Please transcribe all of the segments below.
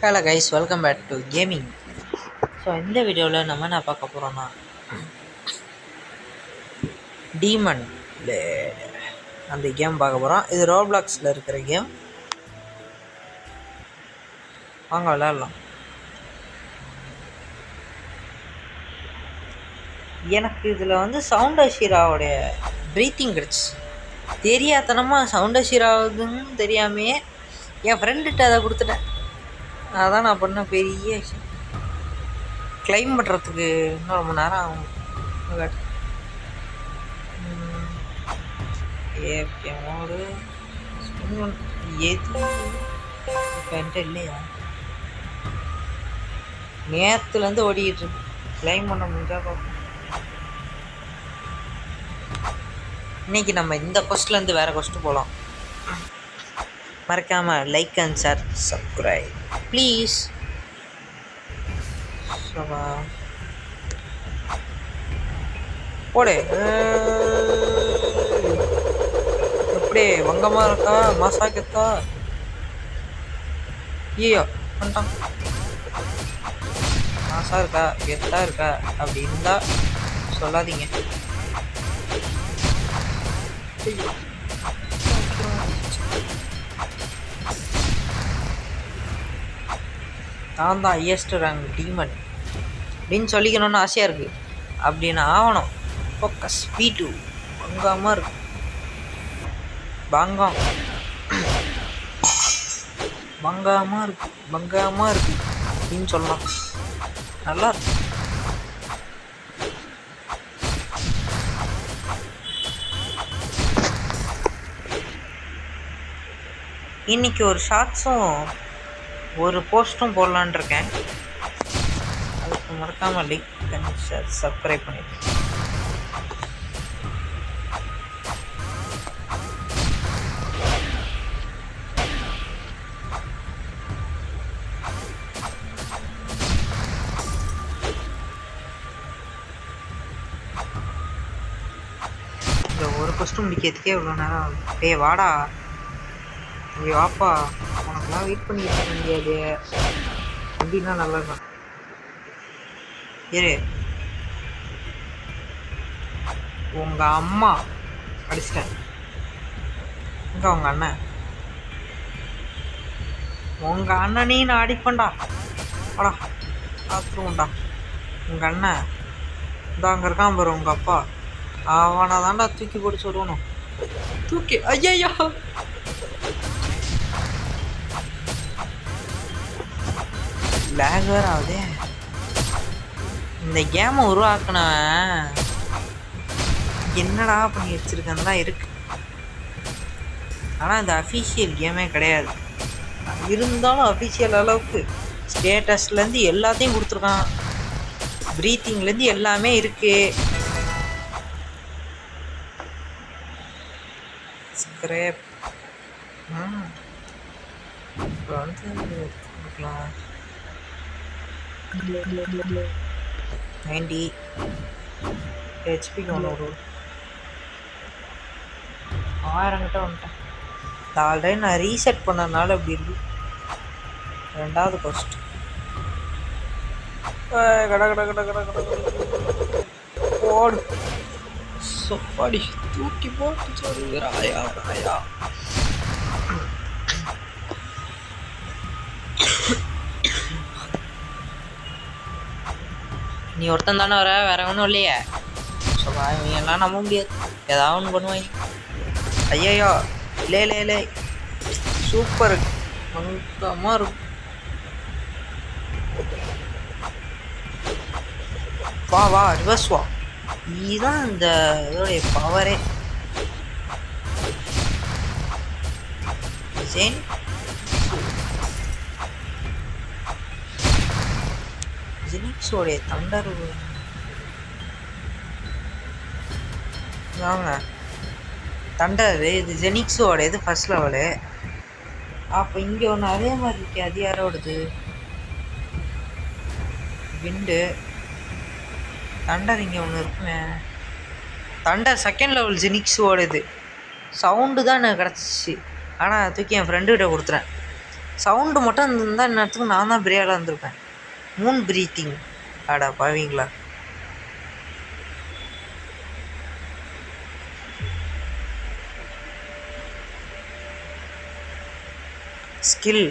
Hello guys, welcome back to gaming. So இந்த வீடியோவில் நம்ம என்ன பார்க்க போகிறோம்னா டீமன் அந்த கேம் பார்க்க போகிறோம். இது ரோப்ளாக்ஸில் இருக்கிற கேம். வாங்க விளையாடலாம். எனக்கு இதில் வந்து சவுண்ட் அஷீராவோடைய ப்ரீத்திங் கிடச்சி தெரியாதனமாக சவுண்ட் அஷீராகுதுன்னு தெரியாமையே என் ஃப்ரெண்டுகிட்ட அதை கொடுத்துட்டேன். அதான் நான் பண்ண பெரிய விஷயம். கிளைம் பண்ணுறதுக்கு இன்னும் ரொம்ப நேரம் ஆகும். ஏகேமோடு எது என்கிட்ட இல்லையா? நேற்றுலேருந்து ஓடிக்கிட்டு இருக்கு. கிளைம் பண்ண முடிஞ்சா பார்ப்போம். இன்றைக்கி நம்ம இந்த கொஸ்ட்லேருந்து வேறு கொஸ்ட்டு போகலாம். மறக்காமல் like and share subscribe please. போடு. எப்படி வங்கமாக இருக்கா மாசாக்கத்தா? ஐயோ பண்ணிட்டான். மாசா இருக்கா கெத்தா இருக்கா அப்படி இருந்தா சொல்லாதீங்க. நான் தான் ஹையஸ்ட் ரேங்க் டீமன் அப்படின்னு சொல்லிக்கணும்னு ஆசையாக இருக்குது. அப்படின்னு ஆகணும். ஃபோக்கஸ் V2 பங்காமல் இருக்கு. பங்காமல் இருக்கு அப்படின்னு சொல்லலாம். நல்லா இருக்கு. இன்னைக்கு ஒரு ஷார்ட்ஸும் ஒரு போஸ்ட்டும் போடலான் இருக்கேன். அதுக்கு மறக்காமல் லைக் அண்ட் ஷேர் சப்ஸ்கிரைப் பண்ணிடுங்க. இந்த ஒரு கொஸ்டின் முடிக்கிறதுக்கே இவ்வளோ நேரம் ஆகும். டேய் வாடா, இங்கே வாப்பா, உனக்குலாம் வெயிட் பண்ணிட்டு இருக்க முடியாது அப்படின்னா நல்லதுதான். ஏறு. உங்கள் அம்மா அடிச்சிட்டேன். எங்க உங்கள் அண்ணன்? உங்கள் அண்ணனையும் நான் அடிப்பேன்டா. வாடா பார்த்துருவோம்டா. உங்கள் அண்ணன் இந்த அங்கே இருக்கான் பாரு உங்கள் அப்பா. அவனை தான்டா தூக்கி போட்டு சொல்லணும். தூக்கி ஐயா லேக் வேறு ஆகுதே. இந்த கேமை உருவாக்குனவன் என்னடா பண்ணி வச்சிருக்கேன்னு தான் இருக்கு. ஆனால் இந்த அஃபிஷியல் கேமே கிடையாது. இருந்தாலும் அஃபிஷியல் அளவுக்கு ஸ்டேட்டஸ்லேருந்து எல்லாத்தையும் கொடுத்துருக்கான். ப்ரீத்திங்லேருந்து எல்லாமே இருக்கு. ஸ்க்ரேப் இப்போ வந்து கொடுக்கலாம். 90 ஹெச்பிக்கு ஒன்று ஒரு 1000 கிட்ட வந்துட்டேன். ஆல்ரெடி நான் ரீசெட் பண்ணதுனால அப்படி இருக்கு. ரெண்டாவது கொஸ்ட் கட கட கட கட கட போடு. சொப்பாடி தூக்கி போட்டு சொல்லுறாயா ராயா. நீ ஒருத்தன் தானே வர, வேற ஒன்றும் இல்லையே. சொல்லா இவங்க எல்லாம் நம்ப முடியாது. ஏதாவது ஒன்று பண்ணுவாங்க. ஐயோ லே சூப்பர் மங்கமாக இருக்கும். வா ரிவர்ஸ் வா. இதுதான் இந்த இதோடைய பவரே. ஜெனிக்ஸோடைய தண்டர் வாங்க. தண்டர் இது ஜெனிக்ஸோட இது ஃபர்ஸ்ட் லெவலு. அப்போ இங்கே ஒன்று அதே மாதிரி இருக்கு. அது யாரோடது? விண்டு தண்டர் இங்கே ஒன்று இருக்குமே. தண்டர் செகண்ட் லெவல் ஜெனிக்ஸோட இது சவுண்டு தான் எனக்கு கிடச்சிச்சு. ஆனால் தூக்கி என் ஃப்ரெண்டுக்கிட்ட கொடுத்துறேன். சவுண்டு மட்டும் இருந்தால் இந்நேரத்துக்கு நான் தான் பிரியாளாக இருந்திருப்பேன். Moon breathing. ஆடா பாவீங்களா. ஸ்கில்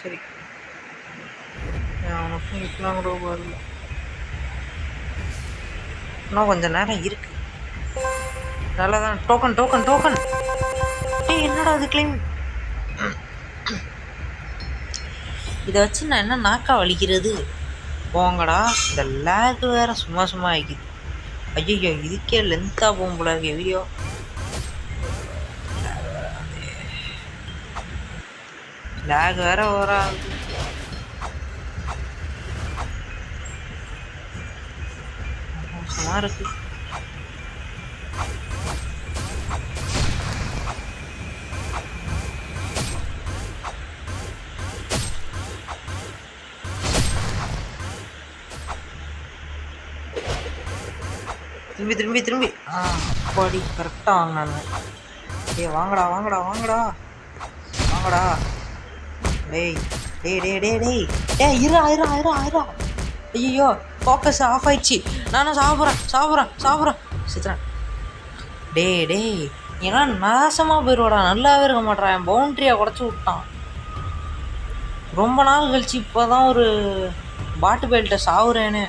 சரி. அவனுக்கும் இப்பெல்லாம் கூட வரல. இன்னும் கொஞ்சம் நேரம் இருக்கு. நல்லா தான். Token token token. டேய் என்னடா அது கிளைம். இதை வச்சு நான் என்ன நாக்கா வலிக்கிறது. போங்கடா. இந்த லேக் வேற சும்மா சும்மா ஆகிக்குது. ஐயோ இதுக்கே லென்த்தாக போகும் போல இருக்கு வீடியோ. லேக் வேற வராது. மோசமாக இருக்கு. திரும்பி திரும்பி திரும்பி அப்பாடி கரெக்டாக வாங்கினாங்க. டேய் வாங்கடா வாங்கடா வாங்கடா வாங்கடா. டேய் டேய் டேய் டேய் டேய் டேய் இருடா இருடா இருடா இருடா. ஐயோ ஃபோக்கஸ் ஆஃப் ஆயிடுச்சு. நானும் சாப்பிட்றேன் சித்துறேன். டேய் டேய் ஏன்னா நாசமாக போயிடுவாடா. நல்லாவே இருக்க மாட்டான். என் பவுண்ட்ரியை குறைச்சி விட்டான். ரொம்ப நாள் கழிச்சு இப்போ தான் ஒரு பாட்டு பெல்ட்டை சாவுறேன்னு.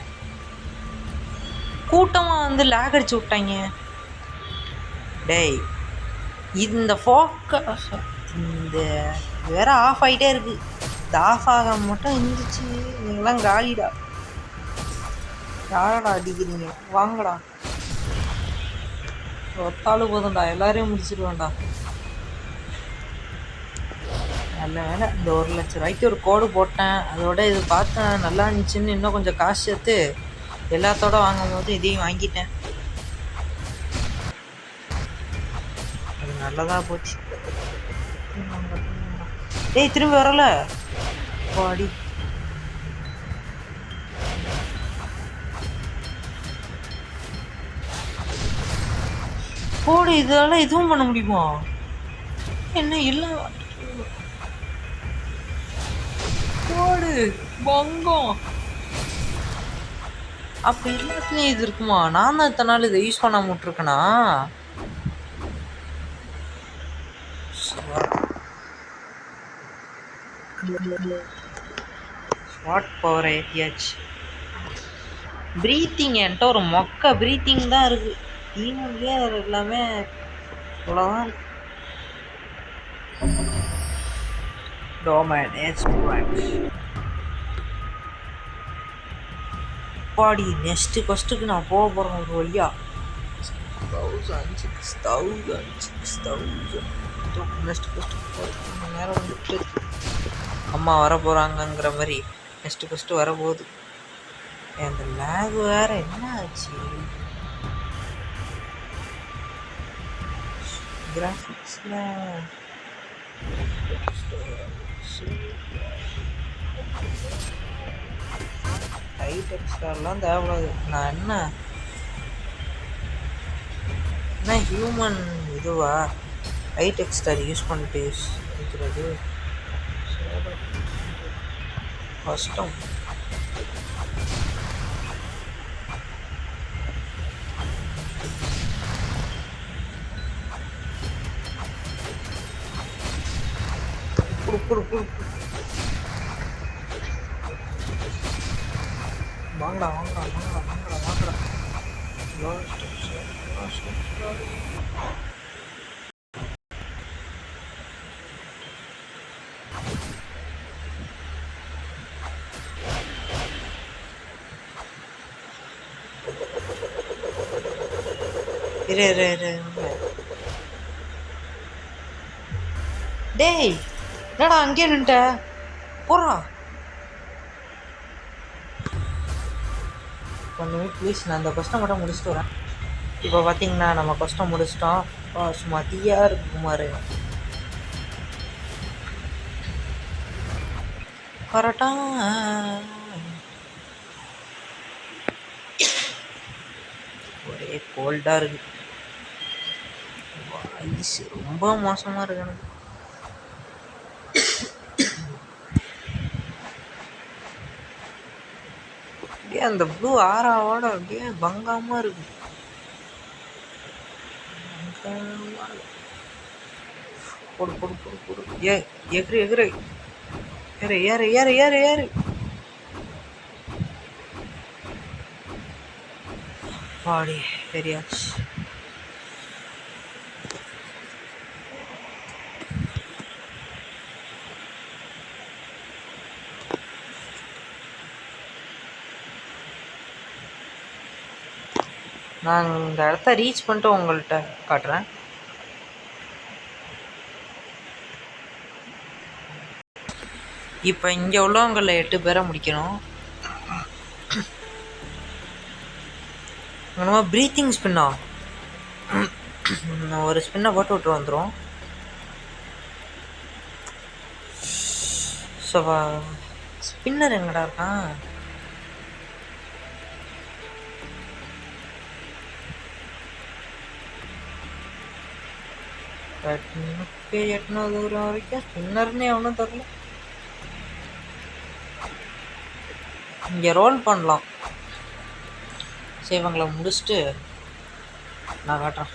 கூட்டமாக வந்து லேக் அடிச்சு விட்டாங்க. டேய் இந்த ஃபோக்கஸ் இந்த வேற ஆஃப் ஆகிட்டே இருக்கு. இந்த ஆஃப் ஆக மட்டும் இருந்துச்சு. நீங்களாம் காலிடா. யாரடா அடிக்கிறீங்க. வாங்கடா. ஒத்தாலும் போதும்டா. எல்லாரையும் முடிச்சிடுவேன்டா. நல்ல வேலை இந்த 1,00,000 ரூபாய்க்கு ஒரு கோடு போட்டேன். அதோட இது பார்த்தேன் நல்லா இருந்துச்சுன்னு இன்னும் கொஞ்சம் காசு சேர்த்து எல்லாத்தோட வாங்கும் போது இதையும் வாங்கிட்டேன். அது நல்லதாக போச்சு. டேய் திரும்பி வரல பாடி. போடு. இதெல்லாம் எதுவும் பண்ண முடியுமா என்ன இல்லை. போடு பங்கம். அப்போ எல்லாத்துலேயும் இது இருக்குமா. நான் தான் இத்தனை நாள் இதை யூஸ் பண்ணாம விட்ருக்கேனா. ஸ்வாட் பவர் ஏற்றியாச்சு. ப்ரீத்திங் என்கிட்ட ஒரு மொக்க ப்ரீத்திங் தான் இருக்குது. டீம்லேயே அது எல்லாமே இவ்வளோதான் இருக்கு. டோமேன் பாடி நெக்ஸ்ட்டு ஃபஸ்ட்டுக்கு நான் போக போகிறேன் ஒரு வழியா. 1000 நெக்ஸ்ட்டு ஃபஸ்ட்டு நேரம் வந்துட்டு அம்மா வர போகிறாங்கங்கிற மாதிரி நெக்ஸ்ட்டு ஃபஸ்ட்டு வரப்போகுது. அந்த லேக் வேறு என்ன ஆச்சு. கிராஃபிக்ஸில் ஹைட் எக்ஸ்ட்ராலாம் தேவைப்படாது. நான் என்ன ஹியூமன் இதுவா ஹைட் எக்ஸ்ட்ரா யூஸ் பண்ணிட்டு யூஸ் பண்ணிக்கிறது கஷ்டம். வாங்கடா வாங்கடா வாங்கடா வாங்கடா வாங்கடா. டேய் என்னடா அங்கே நின்ட்ட போறா. ஒன்றுமே ப்ளீஸ், நான் இந்த கொஸ்டின் மட்டும் முடிச்சுட்டு வரேன். இப்போ பார்த்தீங்கன்னா நம்ம கொஸ்டின் முடிச்சிட்டோம். சும்மா தீயாக இருக்கு குமார். கரெக்டாக ஒரே கோல்டாக இருக்குது. வாய்ஸ் ரொம்ப மோசமாக இருக்கு எனக்கு. அப்படியே அந்த ப்ளூ ஆறாவோட அப்படியே பங்காமல் இருக்கு. போடு போடு போடு போடு. எகிரு எகிரு ஏறு ஏறு ஏறு ஏறு ஏறு. பாடி பெரியாச்சு. நான் இந்த இடத்த ரீச் பண்ணிட்டு உங்கள்கிட்ட காட்டுறேன். இப்போ இங்கே உள்ளவங்களில் 8 பேரை முடிக்கணும். நம்ம ப்ரீத்திங் ஸ்பின்னா ஒரு ஸ்பின்னை போட்டு விட்டு வந்துடும். ஸோ ஸ்பின்னர் எங்கடா இருக்கான்? எட்டினா தூரம் வரைக்கும் ஸ்பின்னர்னே ஒன்றும் தெரியல. இங்கே ரோல் பண்ணலாம். சரி, இவங்களை முடிச்சுட்டு நான் காட்டுறேன்.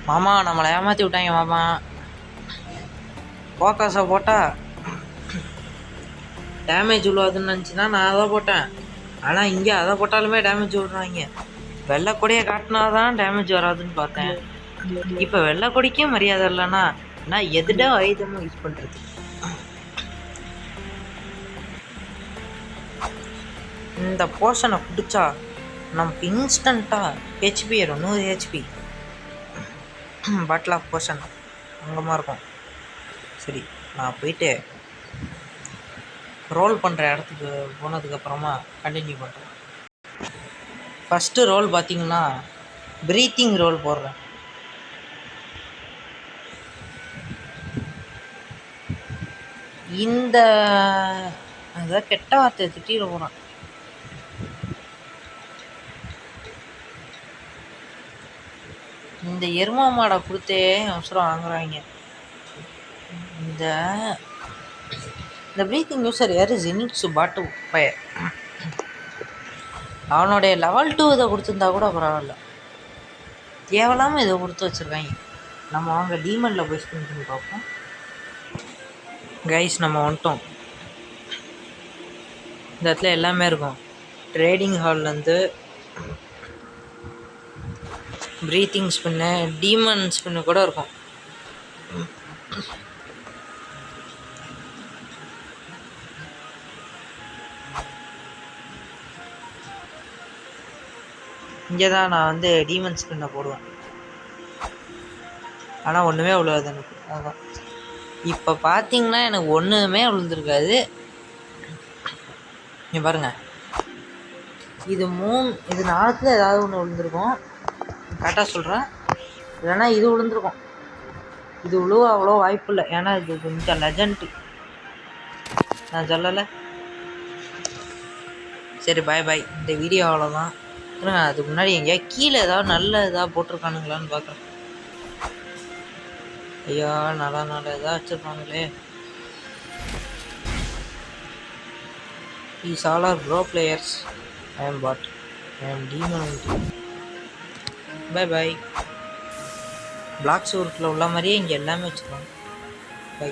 மாமா நம்மளை ஏமாற்றி விட்டாங்க மாமா. ஃபோக்கஸை போட்டால் டேமேஜ் விழுவாதுன்னு நினச்சின்னா நான் அதை போட்டேன். ஆனால் இங்கே அதை போட்டாலுமே டேமேஜ் விடுறாங்க. வெள்ளை கொடியை காட்டினா தான் டேமேஜ் வராதுன்னு பார்த்தேன். இப்போ வெள்ளை கொடிக்கே மரியாதை இல்லைன்னா நான் எதுடா ஆயுதமும் யூஸ் பண்ணுறது? இந்த போர்ஷனை பிடிச்சா நமக்கு இன்ஸ்டண்ட்டாக ஹெச்பி ஏறும். 100 ஹெச்பி பாட்டில் ஆஃப் போர்ஷன் அங்கமாக இருக்கும். சரி, நான் போயிட்டு ரோல் பண்ணுற இடத்துக்கு போனதுக்கப்புறமா கண்டினியூ பண்ணுறேன். ஃபஸ்ட்டு ரோல் பார்த்திங்கன்னா ப்ரீத்திங் ரோல் போடுறேன். இந்த அதான் கெட்ட வார்த்தை திட்டிட போகிறான். இந்த எருமா மாடை கொடுத்தே அவசரம் வாங்குறாங்க. இந்த ப்ரீத்திங் யூஸர் யார்? ஜெனிட்ஸு பாட்டு பையன். அவனுடைய லெவல் 2 இதை கொடுத்துருந்தா கூட பரவாயில்ல. தேவையில்லாமல் இதை கொடுத்து வச்சுருக்காங்க. நம்ம அவங்க டீமனில் போய் ஸ்பின் பண்ணி பார்ப்போம். கைஸ், நம்ம வந்துட்டோம். இந்த இடத்துல எல்லாமே இருக்கும். ட்ரேடிங் ஹால்லேருந்து ப்ரீத்திங் ஸ்பின்னு, டீமன் ஸ்பின்னு கூட இருக்கும். இங்கே தான் நான் வந்து டீமன் ஸ்பின்னை போடுவேன். ஆனால் ஒன்றுமே விழுவாது எனக்கு. அதுதான் இப்போ பார்த்தீங்கன்னா எனக்கு ஒன்றுமே விழுந்துருக்காது. நீ பாருங்கள், இது 4த்தில் ஏதாவது ஒன்று விழுந்துருக்கும். கரெக்டாக சொல்கிறேன். இல்லைன்னா இது விழுந்துருக்கும். இது விழுவ அவ்வளோ வாய்ப்பு இல்லை. ஏன்னா இது கொஞ்சம் லெஜண்ட். நான் சொல்லலை. சரி, பாய் பாய். இந்த வீடியோ அவ்வளோதான். அதுக்கு முன்னாடி எங்கேயா கீழே ஏதாவது நல்ல இதாக போட்டிருக்கானுங்களான்னு பார்க்குறேன். ஐயா, நல்லா எதாவது வச்சுருப்பாங்களே. These all are pro players. I am bot. I am demon. Bye bye. Black சோர்ட்டில் உள்ள மாதிரியே இங்கே எல்லாமே வச்சுருவாங்க.